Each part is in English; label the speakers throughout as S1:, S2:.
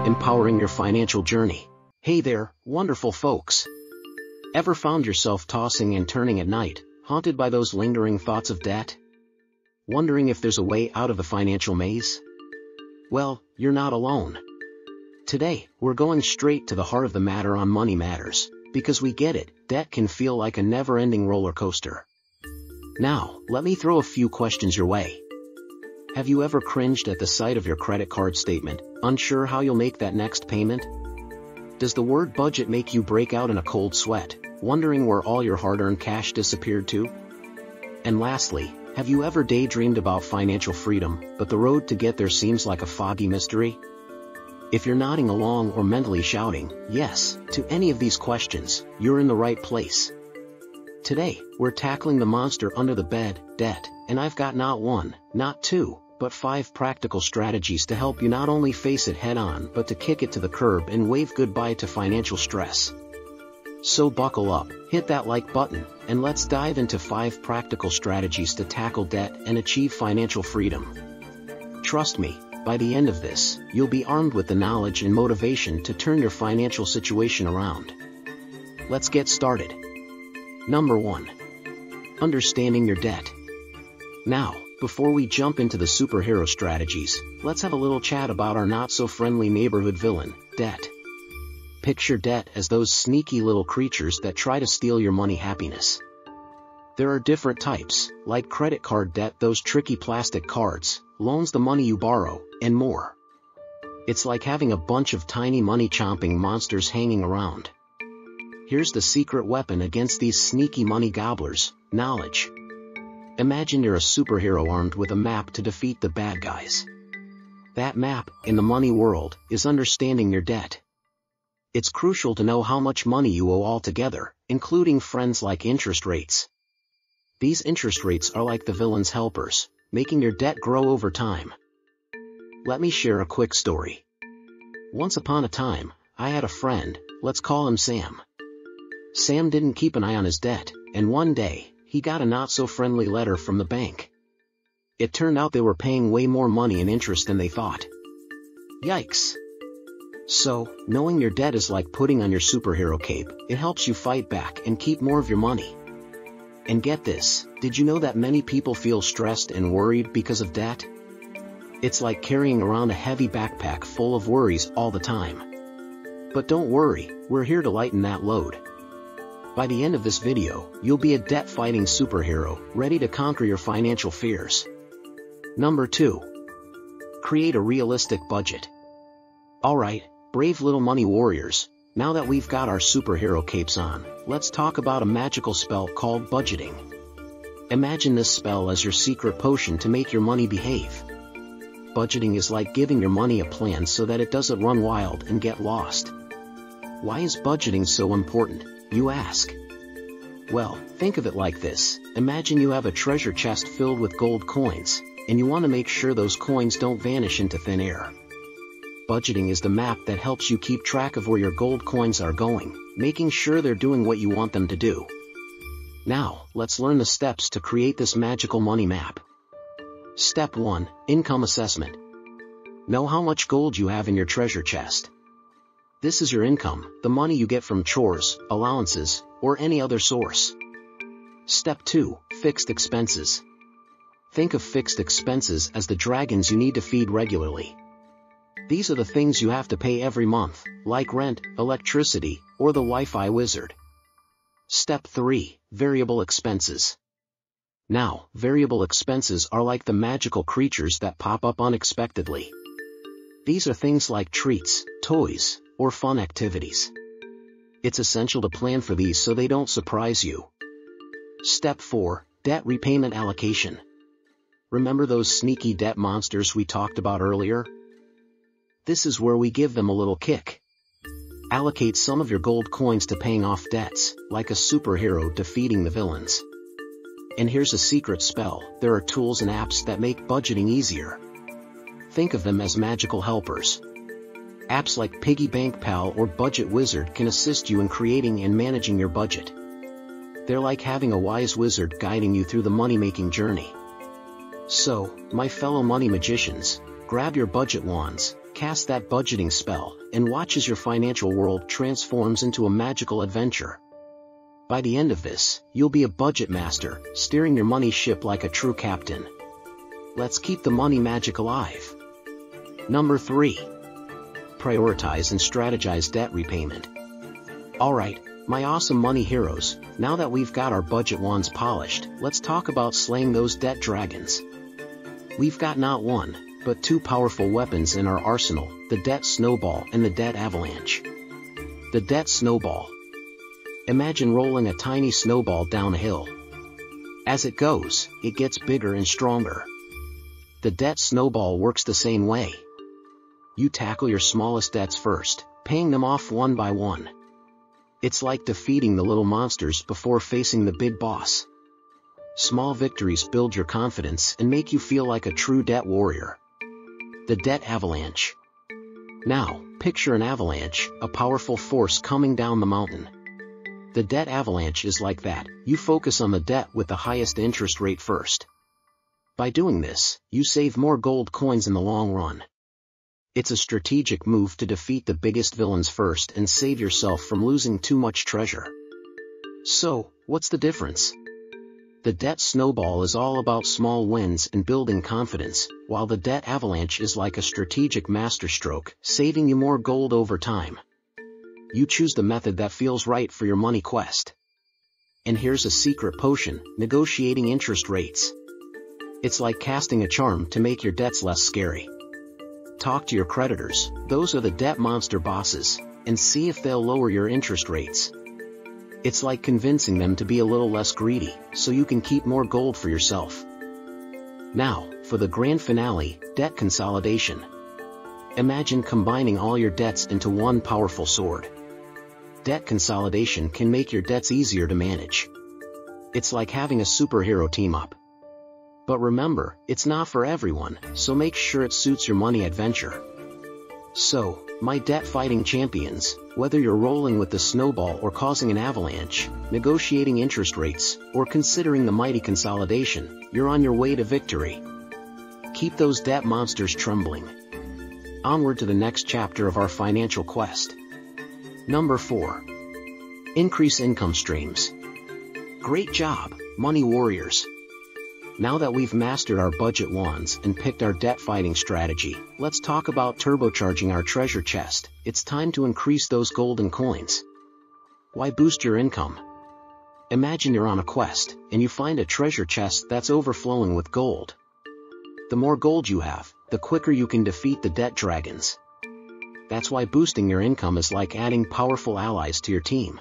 S1: empowering your financial journey. Hey there, wonderful folks. Ever found yourself tossing and turning at night, haunted by those lingering thoughts of debt? Wondering if there's a way out of the financial maze? Well, you're not alone. Today, we're going straight to the heart of the matter on Money Matters, because we get it, debt can feel like a never-ending roller coaster. Now, let me throw a few questions your way. Have you ever cringed at the sight of your credit card statement, unsure how you'll make that next payment? Does the word budget make you break out in a cold sweat, wondering where all your hard-earned cash disappeared to? And lastly, have you ever daydreamed about financial freedom, but the road to get there seems like a foggy mystery? If you're nodding along or mentally shouting, yes, to any of these questions, you're in the right place. Today, we're tackling the monster under the bed, debt, and I've got not one, not two, but 5 practical strategies to help you not only face it head-on but to kick it to the curb and wave goodbye to financial stress. So buckle up, hit that like button, and let's dive into 5 practical strategies to tackle debt and achieve financial freedom. Trust me, by the end of this, you'll be armed with the knowledge and motivation to turn your financial situation around. Let's get started. Number 1. Understanding your debt. Now, before we jump into the superhero strategies, let's have a little chat about our not-so-friendly neighborhood villain, debt. Picture debt as those sneaky little creatures that try to steal your money happiness. There are different types, like credit card debt, those tricky plastic cards, loans, the money you borrow, and more. It's like having a bunch of tiny money-chomping monsters hanging around. Here's the secret weapon against these sneaky money gobblers: knowledge. Imagine you're a superhero armed with a map to defeat the bad guys. That map, in the money world, is understanding your debt. It's crucial to know how much money you owe altogether, including friends like interest rates. These interest rates are like the villain's helpers, making your debt grow over time. Let me share a quick story. Once upon a time, I had a friend, let's call him Sam. Sam didn't keep an eye on his debt, and one day, he got a not-so-friendly letter from the bank. It turned out they were paying way more money in interest than they thought. Yikes! So, knowing your debt is like putting on your superhero cape. It helps you fight back and keep more of your money. And get this, did you know that many people feel stressed and worried because of debt? It's like carrying around a heavy backpack full of worries all the time. But don't worry, we're here to lighten that load. By the end of this video, you'll be a debt-fighting superhero, ready to conquer your financial fears. Number 2. Create a realistic budget. Alright, brave little money warriors, now that we've got our superhero capes on, let's talk about a magical spell called budgeting. Imagine this spell as your secret potion to make your money behave. Budgeting is like giving your money a plan so that it doesn't run wild and get lost. Why is budgeting so important, you ask? Well, think of it like this. Imagine you have a treasure chest filled with gold coins, and you want to make sure those coins don't vanish into thin air. Budgeting is the map that helps you keep track of where your gold coins are going, making sure they're doing what you want them to do. Now, let's learn the steps to create this magical money map. Step 1. Income assessment. Know how much gold you have in your treasure chest. This is your income, the money you get from chores, allowances, or any other source. Step 2. Fixed expenses. Think of fixed expenses as the dragons you need to feed regularly. These are the things you have to pay every month, like rent, electricity, or the Wi-Fi wizard. Step 3. Variable expenses. Now, variable expenses are like the magical creatures that pop up unexpectedly. These are things like treats, toys, or fun activities. It's essential to plan for these so they don't surprise you. Step 4. Debt repayment allocation. Remember those sneaky debt monsters we talked about earlier? This is where we give them a little kick. Allocate some of your gold coins to paying off debts, like a superhero defeating the villains. And here's a secret spell: there are tools and apps that make budgeting easier. Think of them as magical helpers. Apps like Piggy Bank Pal or Budget Wizard can assist you in creating and managing your budget. They're like having a wise wizard guiding you through the money-making journey. So, my fellow money magicians, grab your budget wands, Cast that budgeting spell, and watch as your financial world transforms into a magical adventure. By the end of this, you'll be a budget master, steering your money ship like a true captain. Let's keep the money magic alive. Number 3. Prioritize and strategize debt repayment. Alright, my awesome money heroes, now that we've got our budget wands polished, let's talk about slaying those debt dragons. We've got not one, but 2 powerful weapons in our arsenal, the debt snowball and the debt avalanche. The debt snowball. Imagine rolling a tiny snowball down a hill. As it goes, it gets bigger and stronger. The debt snowball works the same way. You tackle your smallest debts first, paying them off one by one. It's like defeating the little monsters before facing the big boss. Small victories build your confidence and make you feel like a true debt warrior. The debt avalanche. Now, picture an avalanche, a powerful force coming down the mountain. The debt avalanche is like that. You focus on the debt with the highest interest rate first. By doing this, you save more gold coins in the long run. It's a strategic move to defeat the biggest villains first and save yourself from losing too much treasure. So, what's the difference? The debt snowball is all about small wins and building confidence, while the debt avalanche is like a strategic masterstroke, saving you more gold over time. You choose the method that feels right for your money quest. And here's a secret potion: negotiating interest rates. It's like casting a charm to make your debts less scary. Talk to your creditors, those are the debt monster bosses, and see if they'll lower your interest rates. It's like convincing them to be a little less greedy, so you can keep more gold for yourself. Now, for the grand finale, debt consolidation. Imagine combining all your debts into one powerful sword. Debt consolidation can make your debts easier to manage. It's like having a superhero team up. But remember, it's not for everyone, so make sure it suits your money adventure. So, my debt-fighting champions, whether you're rolling with the snowball or causing an avalanche, negotiating interest rates, or considering the mighty consolidation, you're on your way to victory. Keep those debt monsters trembling. Onward to the next chapter of our financial quest. Number 4. Increase income streams. Great job, money warriors! Now that we've mastered our budget wands and picked our debt-fighting strategy, let's talk about turbocharging our treasure chest. It's time to increase those golden coins. Why boost your income? Imagine you're on a quest, and you find a treasure chest that's overflowing with gold. The more gold you have, the quicker you can defeat the debt dragons. That's why boosting your income is like adding powerful allies to your team.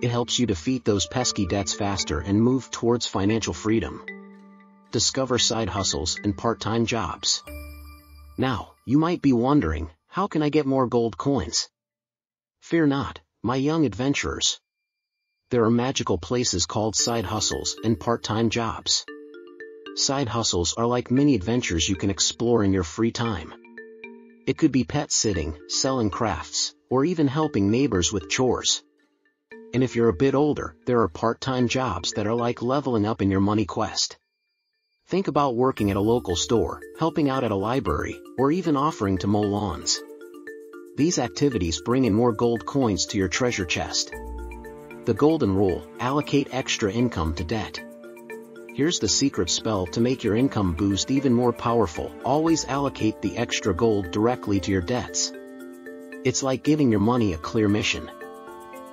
S1: It helps you defeat those pesky debts faster and move towards financial freedom. Discover side hustles and part-time jobs. Now, you might be wondering, how can I get more gold coins? Fear not, my young adventurers. There are magical places called side hustles and part-time jobs. Side hustles are like mini adventures you can explore in your free time. It could be pet sitting, selling crafts, or even helping neighbors with chores. And if you're a bit older, there are part-time jobs that are like leveling up in your money quest. Think about working at a local store, helping out at a library, or even offering to mow lawns. These activities bring in more gold coins to your treasure chest. The golden rule: allocate extra income to debt. Here's the secret spell to make your income boost even more powerful: always allocate the extra gold directly to your debts. It's like giving your money a clear mission.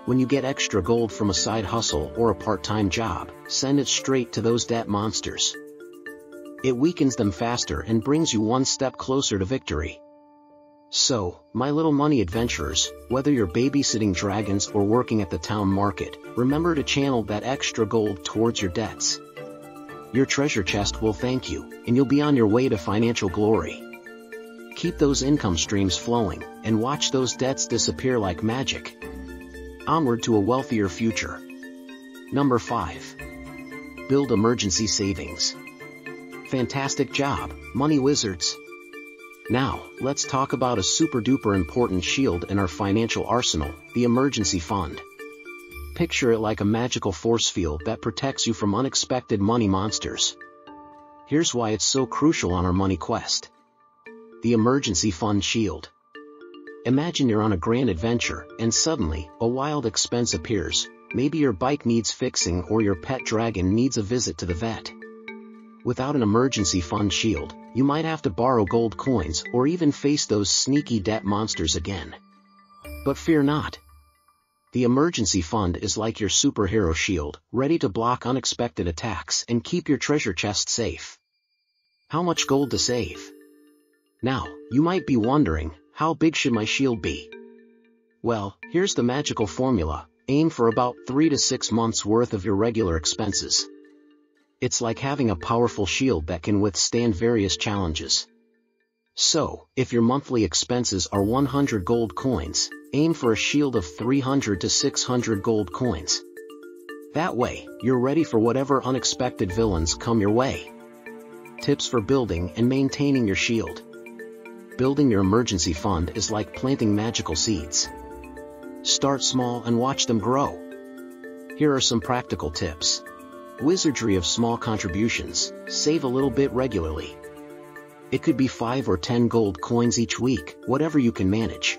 S1: When you get extra gold from a side hustle or a part-time job, send it straight to those debt monsters. It weakens them faster and brings you one step closer to victory. So, my little money adventurers, whether you're babysitting dragons or working at the town market, remember to channel that extra gold towards your debts. Your treasure chest will thank you, and you'll be on your way to financial glory. Keep those income streams flowing, and watch those debts disappear like magic. Onward to a wealthier future. Number 5. Build emergency savings. Fantastic job, money wizards! Now, let's talk about a super-duper important shield in our financial arsenal, the emergency fund. Picture it like a magical force field that protects you from unexpected money monsters. Here's why it's so crucial on our money quest. The emergency fund shield. Imagine you're on a grand adventure, and suddenly, a wild expense appears. Maybe your bike needs fixing or your pet dragon needs a visit to the vet. Without an emergency fund shield, you might have to borrow gold coins or even face those sneaky debt monsters again. But fear not. The emergency fund is like your superhero shield, ready to block unexpected attacks and keep your treasure chest safe. How much gold to save? Now, you might be wondering, how big should my shield be? Well, here's the magical formula. Aim for about 3 to 6 months worth of your regular expenses. It's like having a powerful shield that can withstand various challenges. So, if your monthly expenses are 100 gold coins, aim for a shield of 300 to 600 gold coins. That way, you're ready for whatever unexpected villains come your way. Tips for building and maintaining your shield. Building your emergency fund is like planting magical seeds. Start small and watch them grow. Here are some practical tips. Wizardry of small contributions. Save a little bit regularly. It could be 5 or 10 gold coins each week, whatever you can manage.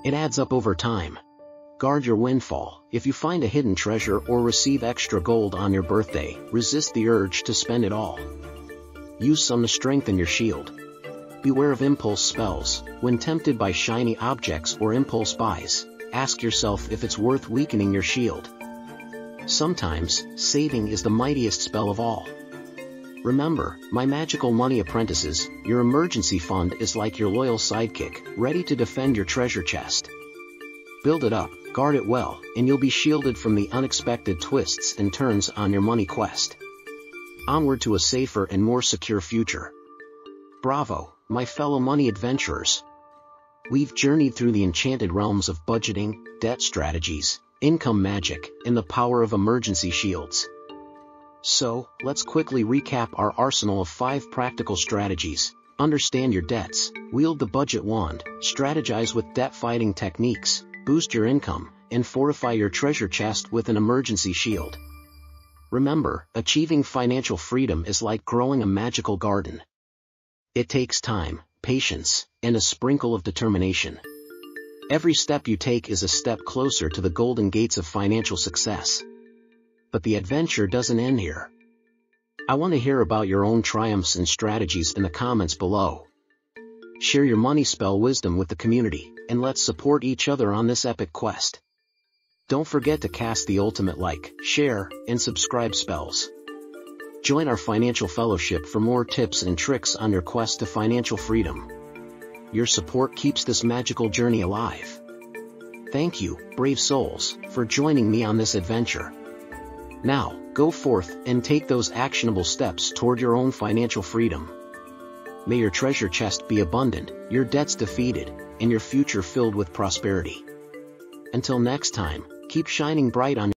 S1: It adds up over time. Guard your windfall. If you find a hidden treasure or receive extra gold on your birthday, resist the urge to spend it all. Use some to strengthen your shield. Beware of impulse spells. When tempted by shiny objects or impulse buys, ask yourself if it's worth weakening your shield. Sometimes, saving is the mightiest spell of all. Remember, my magical money apprentices, your emergency fund is like your loyal sidekick, ready to defend your treasure chest. Build it up, guard it well, and you'll be shielded from the unexpected twists and turns on your money quest. Onward to a safer and more secure future. Bravo, my fellow money adventurers. We've journeyed through the enchanted realms of budgeting, debt strategies, income magic, and the power of emergency shields. So, let's quickly recap our arsenal of 5 practical strategies. Understand your debts, wield the budget wand, strategize with debt-fighting techniques, boost your income, and fortify your treasure chest with an emergency shield. Remember, achieving financial freedom is like growing a magical garden. It takes time, patience, and a sprinkle of determination. Every step you take is a step closer to the golden gates of financial success. But the adventure doesn't end here. I want to hear about your own triumphs and strategies in the comments below. Share your money spell wisdom with the community, and let's support each other on this epic quest. Don't forget to cast the ultimate like, share, and subscribe spells. Join our financial fellowship for more tips and tricks on your quest to financial freedom. Your support keeps this magical journey alive. Thank you, brave souls, for joining me on this adventure. Now, go forth and take those actionable steps toward your own financial freedom. May your treasure chest be abundant, your debts defeated, and your future filled with prosperity. Until next time, keep shining bright on